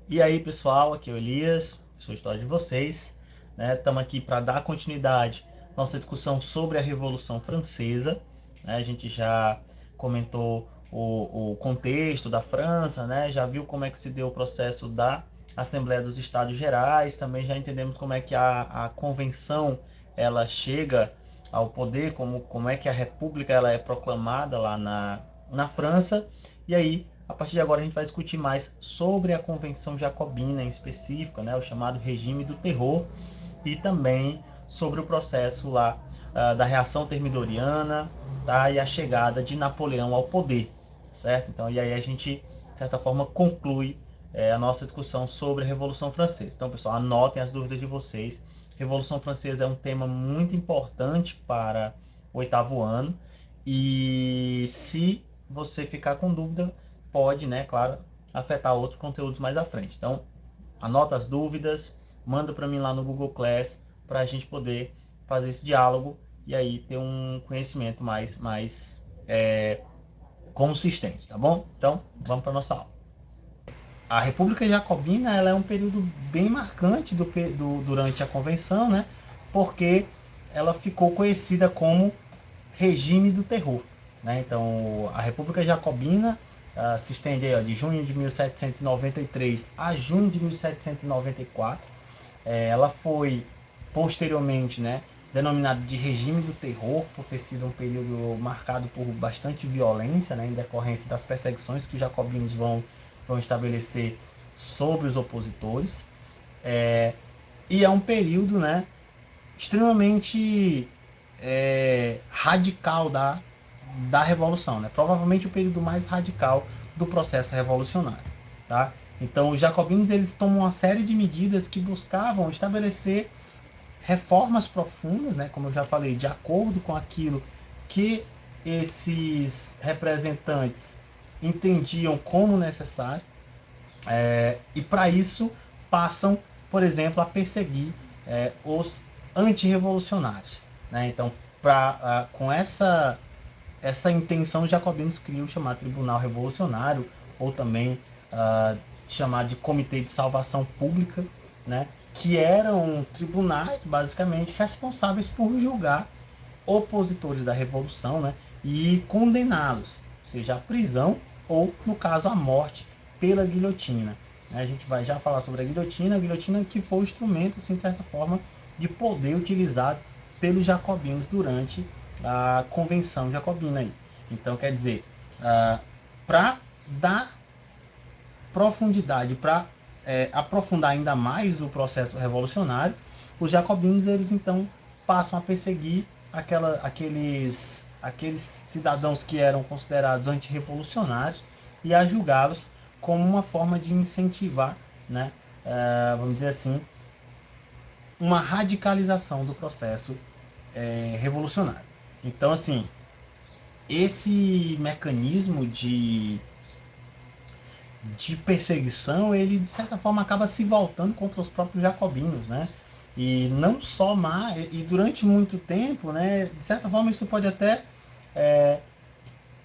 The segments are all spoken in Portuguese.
E aí, pessoal, aqui é o Elias, sou história de vocês, né? Estamos aqui para dar continuidade à nossa discussão sobre a Revolução Francesa, né? A gente já comentou o contexto da França, né? Já viu como é que se deu o processo da Assembleia dos Estados Gerais, também já entendemos como é que a convenção ela chega ao poder, como é que a República ela é proclamada lá na França, e aí a partir de agora a gente vai discutir mais sobre a Convenção Jacobina em específico, né, o chamado regime do terror, e também sobre o processo lá da reação termidoriana, tá, e a chegada de Napoleão ao poder, certo? Então, e aí a gente, de certa forma, conclui a nossa discussão sobre a Revolução Francesa. Então, pessoal, anotem as dúvidas de vocês. Revolução Francesa é um tema muito importante para o oitavo ano, e se você ficar com dúvida, pode, né, claro, afetar outros conteúdos mais à frente. Então, anota as dúvidas, manda para mim lá no Google Class para a gente poder fazer esse diálogo e aí ter um conhecimento mais consistente, tá bom? Então, vamos para nossa aula. A República Jacobina ela é um período bem marcante durante a convenção, né? Porque ela ficou conhecida como regime do terror, né? Então, a República Jacobina se estende aí, ó, de junho de 1793 a junho de 1794. Ela foi posteriormente, né, denominada de regime do terror por ter sido um período marcado por bastante violência, né, em decorrência das perseguições que os jacobinos vão estabelecer sobre os opositores. E é um período, né, extremamente radical da revolução, né? Provavelmente o período mais radical do processo revolucionário, tá? Então, os jacobinos eles tomam uma série de medidas que buscavam estabelecer reformas profundas, né? Como eu já falei, de acordo com aquilo que esses representantes entendiam como necessário, e para isso passam, por exemplo, a perseguir os antirrevolucionários, né? Então, com essa intenção, os jacobinos criam o chamado Tribunal Revolucionário, ou também chamado de Comitê de Salvação Pública, né, que eram tribunais, basicamente, responsáveis por julgar opositores da Revolução, né, e condená-los, seja à prisão ou, no caso, à morte pela guilhotina. A gente vai já falar sobre a guilhotina que foi o instrumento, assim, de certa forma, de poder utilizado pelos jacobinos durante a Convenção Jacobina. Aí. Então, quer dizer, para dar profundidade, para aprofundar ainda mais o processo revolucionário, os jacobinos eles então passam a perseguir aqueles cidadãos que eram considerados antirrevolucionários e a julgá-los como uma forma de incentivar, né, vamos dizer assim, uma radicalização do processo revolucionário. Então, assim, esse mecanismo de perseguição, ele de certa forma acaba se voltando contra os próprios jacobinos, né? E não só mais, e durante muito tempo, né? De certa forma isso pode até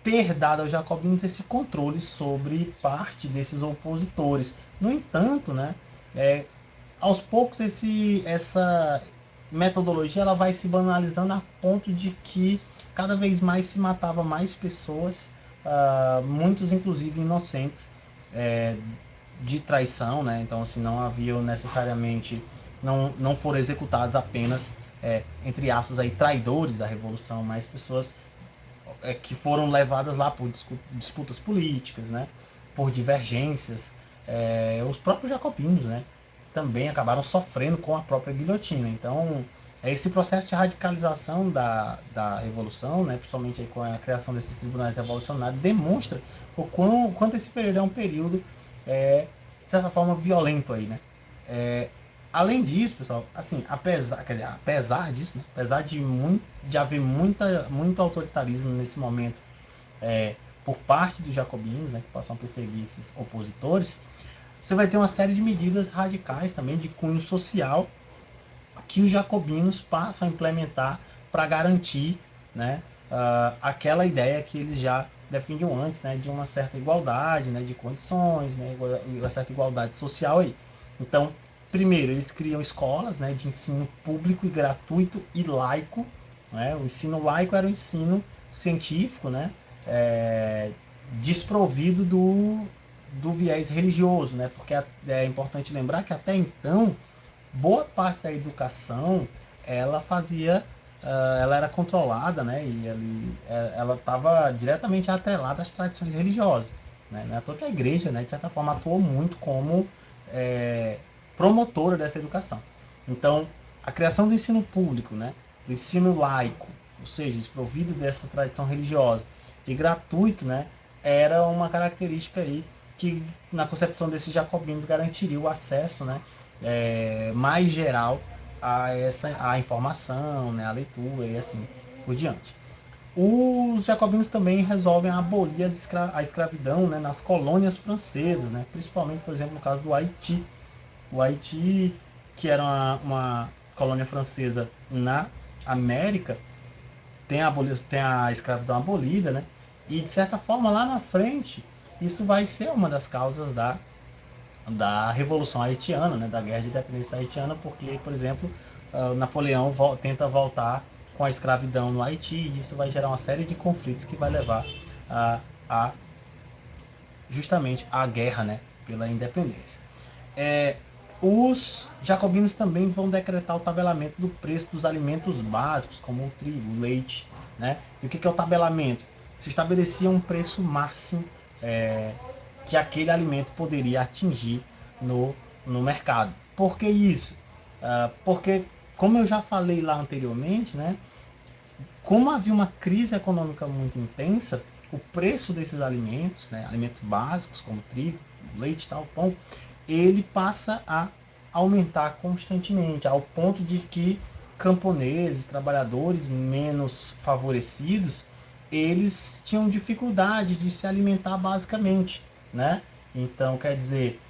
ter dado aos jacobinos esse controle sobre parte desses opositores. No entanto, né? Aos poucos essa metodologia ela vai se banalizando a ponto de que cada vez mais se matava mais pessoas, muitos inclusive inocentes, é, de traição, né? Então, assim, não haviam necessariamente, não foram executados apenas, entre aspas, aí, traidores da Revolução, mas pessoas que foram levadas lá por disputas políticas, né? Por divergências. Os próprios jacobinos, né? Também acabaram sofrendo com a própria guilhotina. Então, esse processo de radicalização da Revolução, né, principalmente aí com a criação desses tribunais revolucionários, demonstra quanto esse período é um período, de certa forma, violento aí, né? Além disso, pessoal, assim, apesar disso, né, apesar de haver muito autoritarismo nesse momento, por parte dos jacobinos, né, que passam a perseguir esses opositores, você vai ter uma série de medidas radicais também de cunho social que os jacobinos passam a implementar para garantir, né, aquela ideia que eles já defendiam antes, né, de uma certa igualdade, né, de condições, né, uma certa igualdade social aí. Então, primeiro, eles criam escolas, né, de ensino público e gratuito e laico, né? O ensino laico era o ensino científico, né, desprovido do viés religioso, né, porque é importante lembrar que até então boa parte da educação ela fazia ela era controlada, né, e ela estava diretamente atrelada às tradições religiosas, né? Não é à toa que a igreja, né, de certa forma atuou muito como promotora dessa educação. Então, a criação do ensino público, né, do ensino laico, ou seja, desprovido dessa tradição religiosa e gratuito, né, era uma característica aí que na concepção desses jacobinos garantiria o acesso, né, mais geral a informação, né, a leitura e assim por diante. Os jacobinos também resolvem abolir a escravidão, né, nas colônias francesas, né, principalmente, por exemplo, no caso do Haiti. O Haiti, que era uma colônia francesa na América, tem a escravidão abolida, né? E de certa forma lá na frente isso vai ser uma das causas da Revolução Haitiana, né, da Guerra de Independência Haitiana, porque, por exemplo, Napoleão tenta voltar com a escravidão no Haiti e isso vai gerar uma série de conflitos que vai levar a justamente à guerra, né, pela independência. Os jacobinos também vão decretar o tabelamento do preço dos alimentos básicos, como o trigo, o leite, né? E o que é o tabelamento? Se estabelecia um preço máximo que aquele alimento poderia atingir no mercado. Por que isso? Porque, como eu já falei lá anteriormente, né, como havia uma crise econômica muito intensa, o preço desses alimentos, né, alimentos básicos como trigo, leite, tal, pão, ele passa a aumentar constantemente, ao ponto de que camponeses, trabalhadores menos favorecidos, eles tinham dificuldade de se alimentar basicamente, né? Então, quer dizer,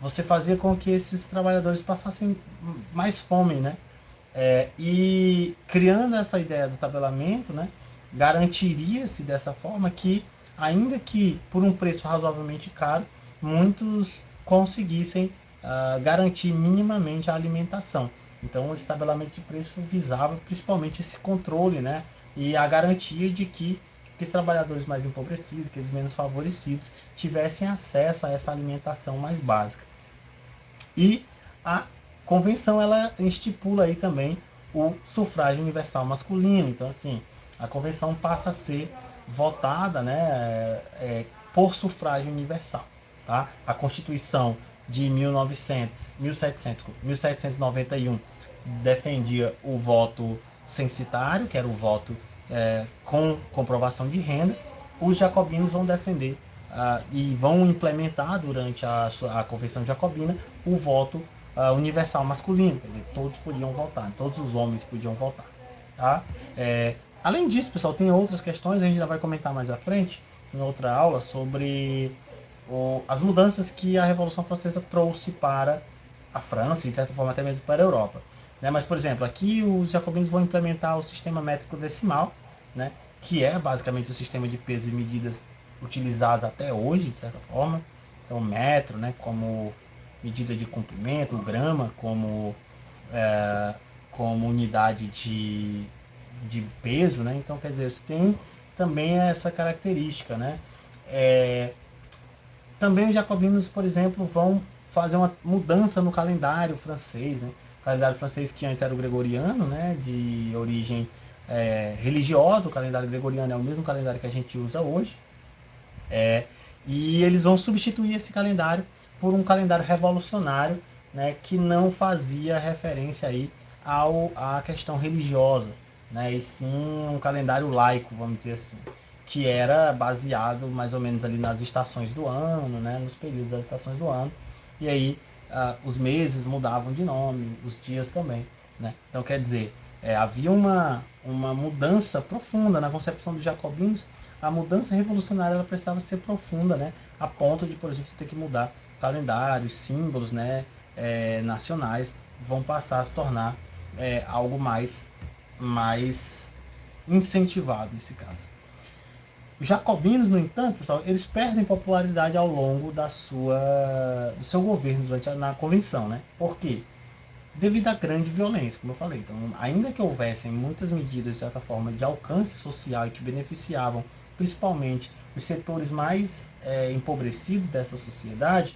você fazia com que esses trabalhadores passassem mais fome, né? E criando essa ideia do tabelamento, né, garantiria-se dessa forma que, ainda que por um preço razoavelmente caro, muitos conseguissem garantir minimamente a alimentação. Então, o estabelecimento de preço visava principalmente esse controle, né, e a garantia de que os trabalhadores mais empobrecidos, aqueles menos favorecidos, tivessem acesso a essa alimentação mais básica. E a convenção ela estipula aí também o sufrágio universal masculino. Então, assim, a convenção passa a ser votada, né, por sufrágio universal. Tá? A Constituição de 1791 defendia o voto censitário, que era o voto com comprovação de renda. Os jacobinos vão defender e vão implementar durante a Convenção Jacobina o voto universal masculino, quer dizer, todos podiam votar, todos os homens podiam votar. Tá? Além disso, pessoal, tem outras questões, a gente já vai comentar mais à frente, em outra aula, sobre as mudanças que a Revolução Francesa trouxe para a França e, de certa forma, até mesmo para a Europa. Né? Mas, por exemplo, aqui os jacobinos vão implementar o sistema métrico decimal, né? Que é basicamente o sistema de pesos e medidas utilizados até hoje, de certa forma. Então, o metro, né, como medida de comprimento, o grama como unidade de peso, né? Então, quer dizer, tem também essa característica, né? Também os jacobinos, por exemplo, vão fazer uma mudança no calendário francês, né? O calendário francês que antes era o gregoriano, né? De origem religiosa, o calendário gregoriano é o mesmo calendário que a gente usa hoje. E eles vão substituir esse calendário por um calendário revolucionário, né, que não fazia referência aí à questão religiosa, né, e sim um calendário laico, vamos dizer assim, que era baseado mais ou menos ali nas estações do ano, né, nos períodos das estações do ano, e aí os meses mudavam de nome, os dias também, né? Então, quer dizer, havia uma mudança profunda na concepção dos jacobinos. A mudança revolucionária ela precisava ser profunda, né? A ponto de, por exemplo, você ter que mudar calendários, símbolos, né? Nacionais vão passar a se tornar algo mais incentivado nesse caso. Os jacobinos, no entanto, pessoal, eles perdem popularidade ao longo do seu governo na convenção, né? Por quê? Devido à grande violência, como eu falei. Então, ainda que houvessem muitas medidas, de certa forma, de alcance social e que beneficiavam principalmente os setores mais empobrecidos dessa sociedade,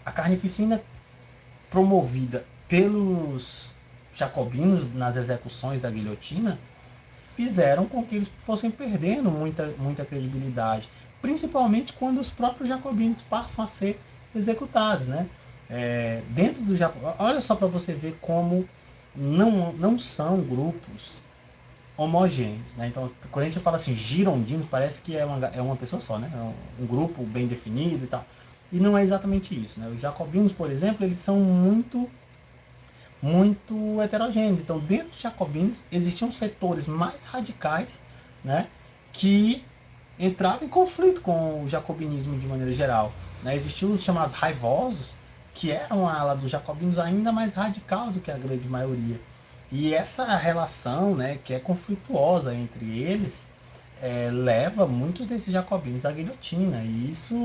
a carnificina promovida pelos jacobinos nas execuções da guilhotina fizeram com que eles fossem perdendo muita credibilidade, principalmente quando os próprios jacobinos passam a ser executados, né? Dentro do olha só para você ver como não são grupos homogêneos, né? Então, quando a gente fala assim, girondinos, parece que é uma pessoa só, né? É um grupo bem definido e tal. E não é exatamente isso, né? Os jacobinos, por exemplo, eles são muito heterogêneos. Então, dentro dos jacobinos, existiam setores mais radicais, né, que entravam em conflito com o jacobinismo de maneira geral. Né? Existiam os chamados raivosos, que eram a ala dos jacobinos ainda mais radical do que a grande maioria. E essa relação, né, que é conflituosa entre eles, leva muitos desses jacobinos à guilhotina. E isso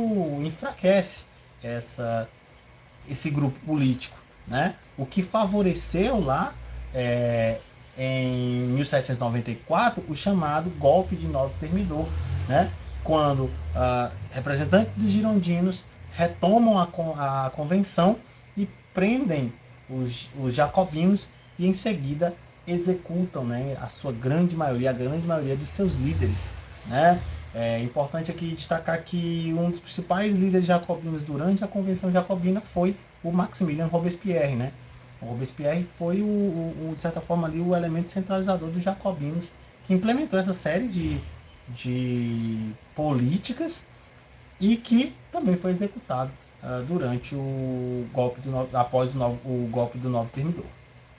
enfraquece essa, esse grupo político, né? O que favoreceu lá em 1794 o chamado golpe de 9 Termidor, né? Quando representantes dos girondinos retomam a convenção e prendem os jacobinos e em seguida executam, né, a grande maioria dos seus líderes, né? É importante aqui destacar que um dos principais líderes jacobinos durante a Convenção Jacobina foi o Maximilien Robespierre, né? O Robespierre foi, de certa forma, ali, o elemento centralizador dos jacobinos, que implementou essa série de políticas e que também foi executado durante o golpe após o golpe do 9 Termidor.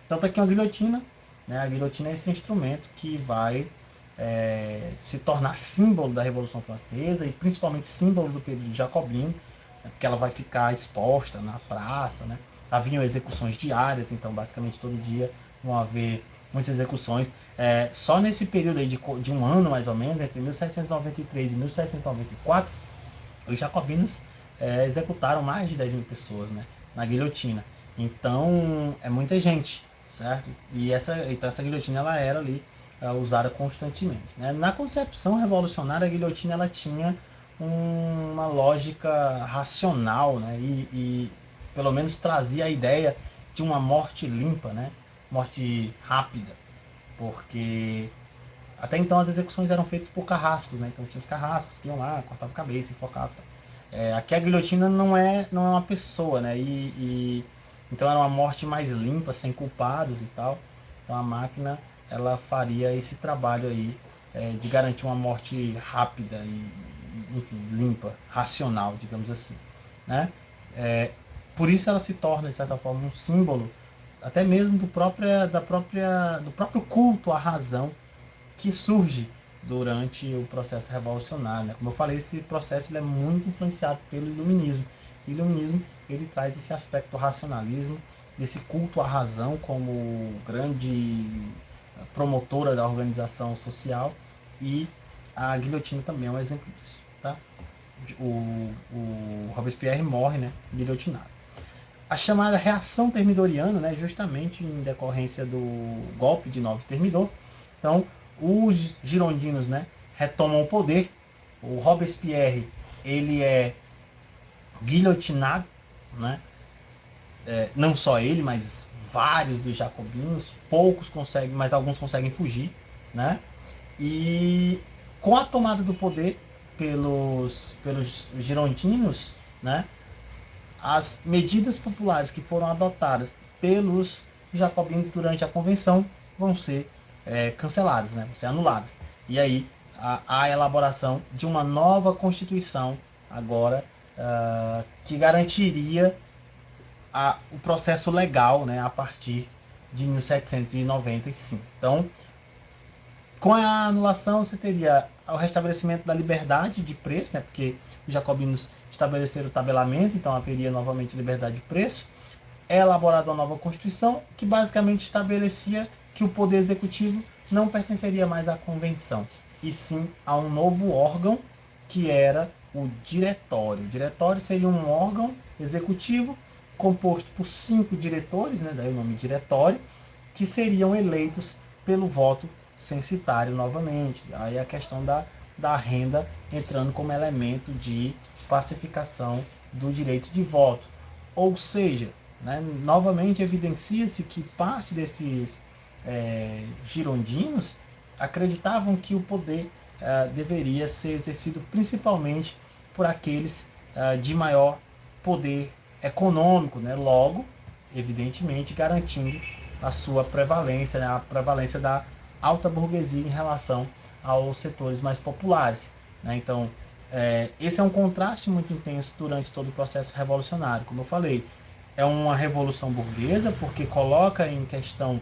Tanto aqui uma guilhotina, né? A guilhotina é esse instrumento que vai se tornar símbolo da Revolução Francesa e principalmente símbolo do período jacobino, né? Porque ela vai ficar exposta na praça, né? Haviam execuções diárias, então basicamente todo dia vão haver muitas execuções. Só nesse período aí de um ano mais ou menos, entre 1793 e 1794, os jacobinos executaram mais de 10 mil pessoas, né, na guilhotina. Então, é muita gente, certo? Então essa guilhotina ela era ali usada constantemente. Né? Na concepção revolucionária, a guilhotina ela tinha uma lógica racional, né? E pelo menos trazia a ideia de uma morte limpa, né? Morte rápida, porque até então as execuções eram feitas por carrascos, né? Então tinha os carrascos que iam lá, cortavam a cabeça, enforcavam. Aqui a guilhotina não é uma pessoa, né? Então era uma morte mais limpa, sem culpados e tal. Então a máquina ela faria esse trabalho aí de garantir uma morte rápida e, enfim, limpa, racional, digamos assim, né? Por isso ela se torna de certa forma um símbolo, até mesmo do próprio culto à razão que surge durante o processo revolucionário. Né? Como eu falei, esse processo ele é muito influenciado pelo iluminismo. O iluminismo ele traz esse aspecto do racionalismo, desse culto à razão como grande promotora da organização social, e a guilhotina também é um exemplo disso. Tá? O Robespierre morre, né, guilhotinado. A chamada reação termidoriana, né, justamente em decorrência do golpe de 9 Termidor. Então, os girondinos, né, retomam o poder. O Robespierre ele é guilhotinado, né? Não só ele, mas vários dos jacobinos. Poucos conseguem, mas alguns conseguem fugir, né? E com a tomada do poder pelos girondinos, né, as medidas populares que foram adotadas pelos jacobinos durante a convenção vão ser canceladas, né? Vão ser anuladas. E aí a elaboração de uma nova constituição agora que garantiria o processo legal, né, a partir de 1795. Então, com a anulação, você teria o restabelecimento da liberdade de preço, né? Porque os jacobinos estabeleceram o tabelamento, então haveria novamente liberdade de preço. É elaborada uma nova Constituição, que basicamente estabelecia que o poder executivo não pertenceria mais à convenção. e sim a um novo órgão que era o diretório. O diretório seria um órgão executivo composto por 5 diretores, né, daí o nome diretório, que seriam eleitos pelo voto censitário novamente. Aí a questão da renda entrando como elemento de classificação do direito de voto. Ou seja, né, novamente evidencia-se que parte desses girondinos acreditavam que o poder deveria ser exercido principalmente por aqueles de maior poder econômico, né? Logo, evidentemente, garantindo a sua prevalência, né? A prevalência da alta burguesia em relação aos setores mais populares, né? Então, esse é um contraste muito intenso durante todo o processo revolucionário. Como eu falei, é uma revolução burguesa porque coloca em questão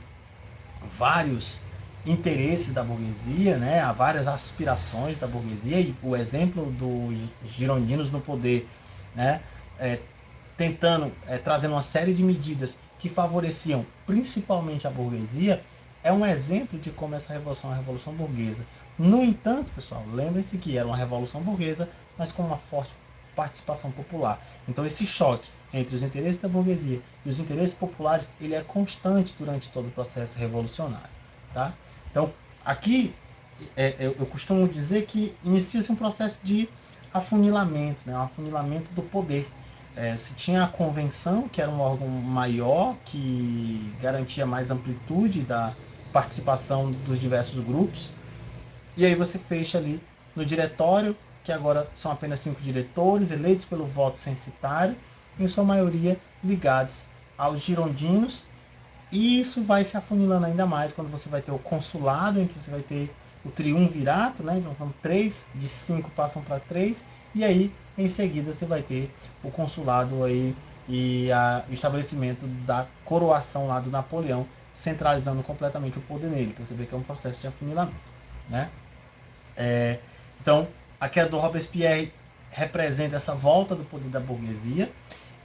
vários interesses da burguesia, né? Há várias aspirações da burguesia, e o exemplo dos girondinos no poder, né? Tentando, trazendo uma série de medidas que favoreciam principalmente a burguesia, é um exemplo de como essa revolução é uma revolução burguesa. No entanto, pessoal, lembrem-se que era uma revolução burguesa, mas com uma forte participação popular. Então esse choque entre os interesses da burguesia e os interesses populares, ele é constante durante todo o processo revolucionário. Tá? Então, aqui eu costumo dizer que inicia-se um processo de afunilamento, né? Um afunilamento do poder. Você tinha a convenção, que era um órgão maior, que garantia mais amplitude da participação dos diversos grupos, e aí você fecha ali no diretório, que agora são apenas 5 diretores, eleitos pelo voto censitário, em sua maioria ligados aos girondinos, e isso vai se afunilando ainda mais quando você vai ter o consulado, em que você vai ter o triunvirato, né? Então são 3, de 5 passam para 3, e aí em seguida você vai ter o consulado aí e o estabelecimento da coroação lá do Napoleão, centralizando completamente o poder nele. Então você vê que é um processo de afunilamento, né? Então a queda do Robespierre representa essa volta do poder da burguesia,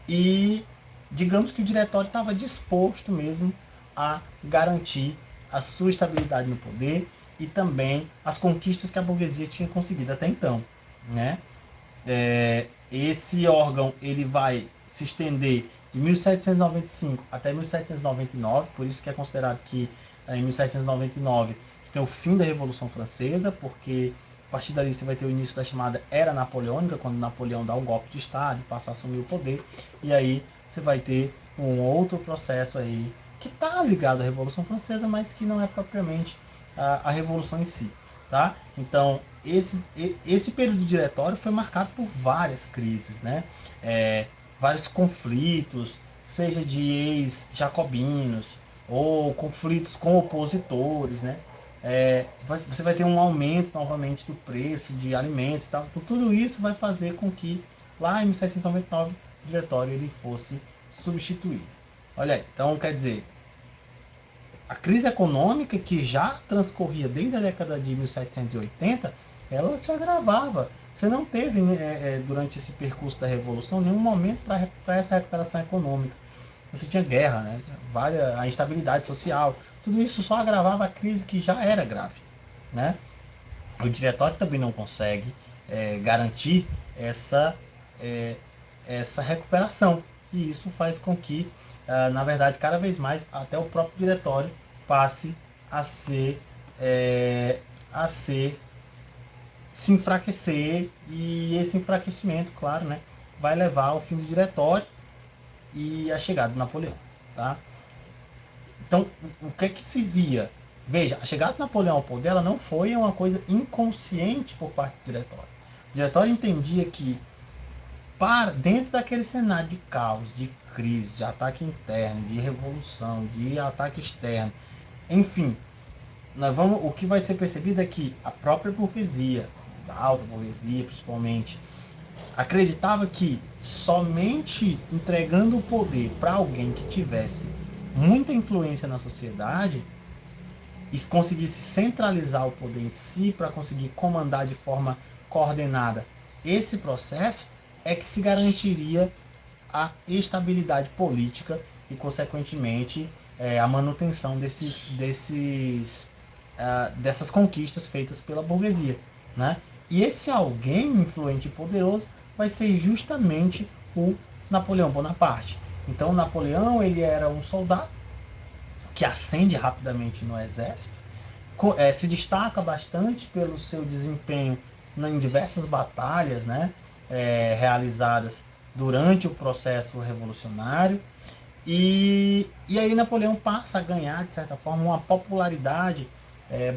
e digamos que o diretório estava disposto mesmo a garantir a sua estabilidade no poder e também as conquistas que a burguesia tinha conseguido até então, né? Esse órgão ele vai se estender de 1795 até 1799, por isso que é considerado que em 1799 você tem o fim da Revolução Francesa, porque a partir dali você vai ter o início da chamada Era Napoleônica, quando Napoleão dá um golpe de Estado e passa a assumir o poder, e aí você vai ter um outro processo aí que está ligado à Revolução Francesa, mas que não é propriamente a Revolução em si. Tá? Então, esse período de diretório foi marcado por várias crises, né? Vários conflitos, seja de ex-jacobinos ou conflitos com opositores, né? Você vai ter um aumento novamente do preço de alimentos e tal. Então, tudo isso vai fazer com que lá em 1799 o diretório ele fosse substituído. Olha aí, então quer dizer, a crise econômica que já transcorria desde a década de 1780, ela se agravava. Você não teve, durante esse percurso da Revolução, nenhum momento para essa recuperação econômica. Você tinha guerra, né? A instabilidade social. Tudo isso só agravava a crise que já era grave, né? O diretório também não consegue garantir essa recuperação. E isso faz com que, na verdade, cada vez mais, até o próprio diretório passe a ser, se enfraquecer, e esse enfraquecimento, claro, né, vai levar ao fim do diretório e à chegada do Napoleão, tá? Então, o que é que se via? Veja, a chegada do Napoleão ao poder ela não foi uma coisa inconsciente por parte do diretório. O diretório entendia que, dentro daquele cenário de caos, de crise, de ataque interno, de revolução, de ataque externo, enfim, o que vai ser percebido é que a própria burguesia, a alta burguesia principalmente, acreditava que somente entregando o poder para alguém que tivesse muita influência na sociedade e conseguisse centralizar o poder em si para conseguir comandar de forma coordenada esse processo, é que se garantiria a estabilidade política e, consequentemente, a manutenção desses dessas conquistas feitas pela burguesia, né? E esse alguém influente e poderoso vai ser justamente o Napoleão Bonaparte. Então, Napoleão ele era um soldado que ascende rapidamente no exército, se destaca bastante pelo seu desempenho em diversas batalhas, né, realizadas durante o processo revolucionário. E aí Napoleão passa a ganhar, de certa forma, uma popularidade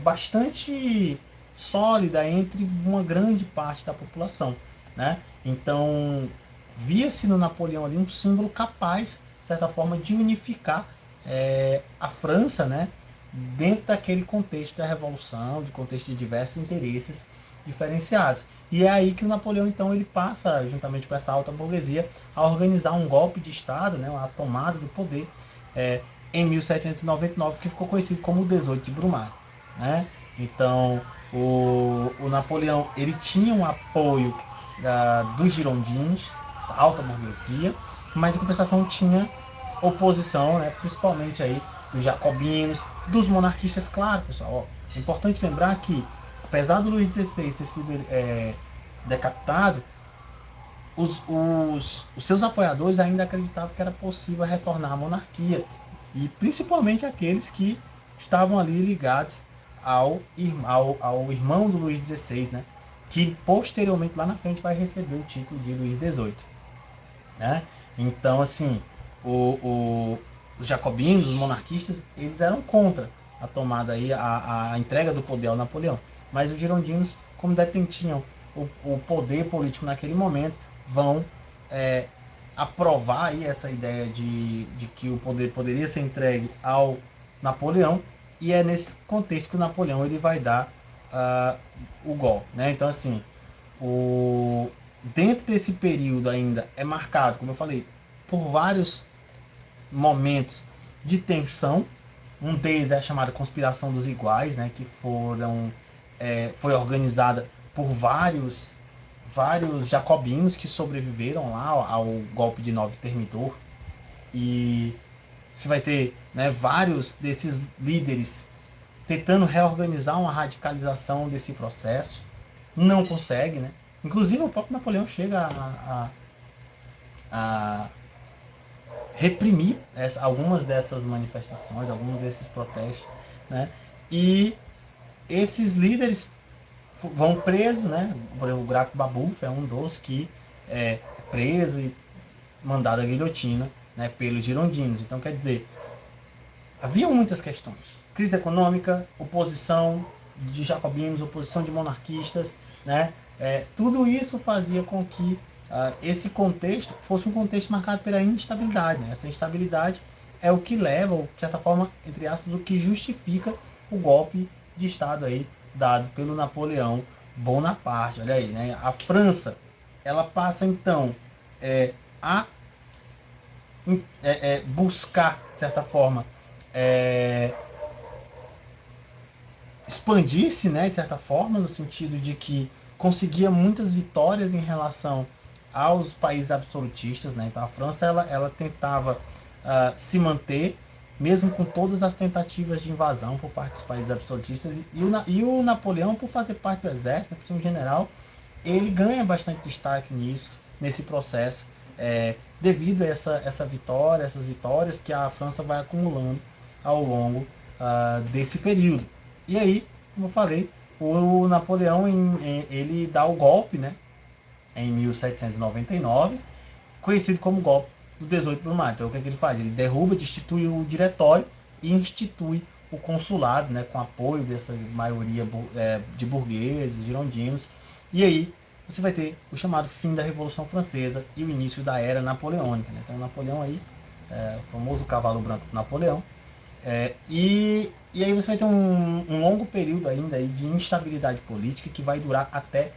bastante sólida entre uma grande parte da população, né? Então, via-se no Napoleão ali um símbolo capaz, de certa forma, de unificar a França, né? Dentro daquele contexto da Revolução, de contexto de diversos interesses diferenciados. E é aí que o Napoleão, então, ele passa, juntamente com essa alta burguesia, a organizar um golpe de Estado, né, a tomada do poder, em 1799, que ficou conhecido como o 18 de Brumário, né? Então, o Napoleão ele tinha um apoio dos girondinos, da alta burguesia, mas em compensação tinha oposição, né, principalmente aí dos jacobinos, dos monarquistas, claro, pessoal. Ó, é importante lembrar que, apesar do Luís XVI ter sido decapitado, os seus apoiadores ainda acreditavam que era possível retornar à monarquia, e principalmente aqueles que estavam ali ligados ao irmão do Luís XVI, né? Que posteriormente lá na frente vai receber o título de Luís XVIII, né? Então, assim, os jacobinos, os monarquistas, eles eram contra a tomada aí, a entrega do poder ao Napoleão, mas os girondinos, como detinham o poder político naquele momento, vão aprovar aí essa ideia de que o poder poderia ser entregue ao Napoleão, e é nesse contexto que o Napoleão ele vai dar o golpe, né? Então, assim, dentro desse período ainda é marcado, como eu falei, por vários momentos de tensão. Um deles é a chamada Conspiração dos Iguais, né, que foi organizada por vários jacobinos que sobreviveram lá ao golpe de 9 Thermidor. E você vai ter, né, vários desses líderes tentando reorganizar uma radicalização desse processo. Não consegue, né? Inclusive o próprio Napoleão chega a reprimir algumas dessas manifestações, alguns desses protestos, né? E esses líderes vão presos, né? Por exemplo, o Graco Babuf é um dos que é preso e mandado à guilhotina, né, pelos girondinos. Então, quer dizer, havia muitas questões. Crise econômica, oposição de jacobinos, oposição de monarquistas, né? Tudo isso fazia com que esse contexto fosse um contexto marcado pela instabilidade. Né? Essa instabilidade é o que leva, ou, de certa forma, entre aspas, o que justifica o golpe de Estado aí dado pelo Napoleão Bonaparte. Olha aí, né? A França, ela passa então a buscar, de certa forma, expandir-se, né, de certa forma, no sentido de que conseguia muitas vitórias em relação aos países absolutistas, né? Então a França ela tentava se manter mesmo com todas as tentativas de invasão por parte dos países absolutistas, e o Napoleão, por fazer parte do exército, por ser um general, ele ganha bastante destaque nisso, nesse processo, devido a essas vitórias que a França vai acumulando ao longo desse período. E aí, como eu falei, o Napoleão ele dá o golpe, né, em 1799, conhecido como golpe do 18 de maio. Então, o que ele faz? Ele derruba, destitui o diretório e institui o consulado, né, com apoio dessa maioria de burgueses, girondinos. E aí você vai ter o chamado fim da Revolução Francesa e o início da Era Napoleônica. Né? Então, Napoleão aí, o famoso cavalo branco do Napoleão. E aí você vai ter um longo período ainda aí de instabilidade política que vai durar até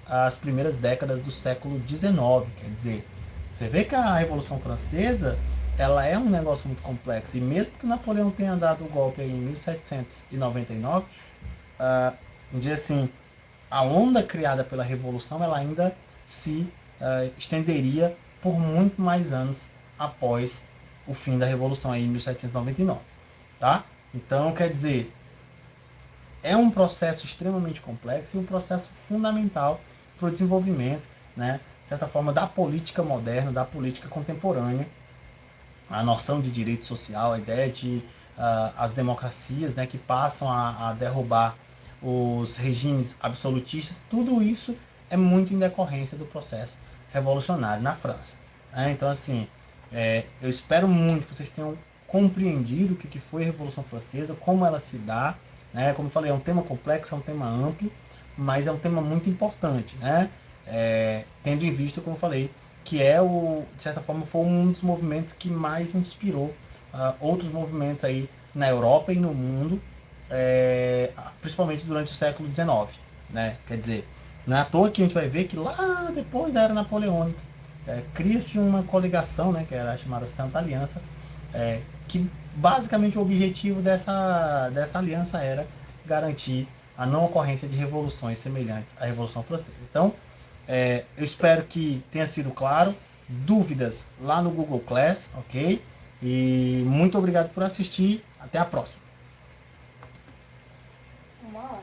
as primeiras décadas do século XIX. Quer dizer, você vê que a Revolução Francesa ela é um negócio muito complexo, e mesmo que Napoleão tenha dado o golpe aí em 1799, vamos dizer assim, a onda criada pela Revolução ela ainda se estenderia por muito mais anos após o fim da Revolução aí em 1799. Tá? Então, quer dizer, é um processo extremamente complexo e um processo fundamental para o desenvolvimento, né, de certa forma, da política moderna, da política contemporânea, a noção de direito social, a ideia de as democracias, né, que passam a derrubar os regimes absolutistas, tudo isso é muito em decorrência do processo revolucionário na França. Né? Então, assim, eu espero muito que vocês tenham compreendido o que foi a Revolução Francesa, como ela se dá. Né? Como eu falei, é um tema complexo, é um tema amplo, mas é um tema muito importante, né? Tendo em vista, como eu falei, que de certa forma, foi um dos movimentos que mais inspirou outros movimentos aí na Europa e no mundo, principalmente durante o século XIX, né? Quer dizer, não é à toa que a gente vai ver que lá depois da Era Napoleônica, cria-se uma coligação, né, que era a chamada Santa Aliança, que basicamente o objetivo dessa aliança era garantir a não ocorrência de revoluções semelhantes à Revolução Francesa. Então, eu espero que tenha sido claro. Dúvidas lá no Google Class, ok? E muito obrigado por assistir. Até a próxima. Uma hora.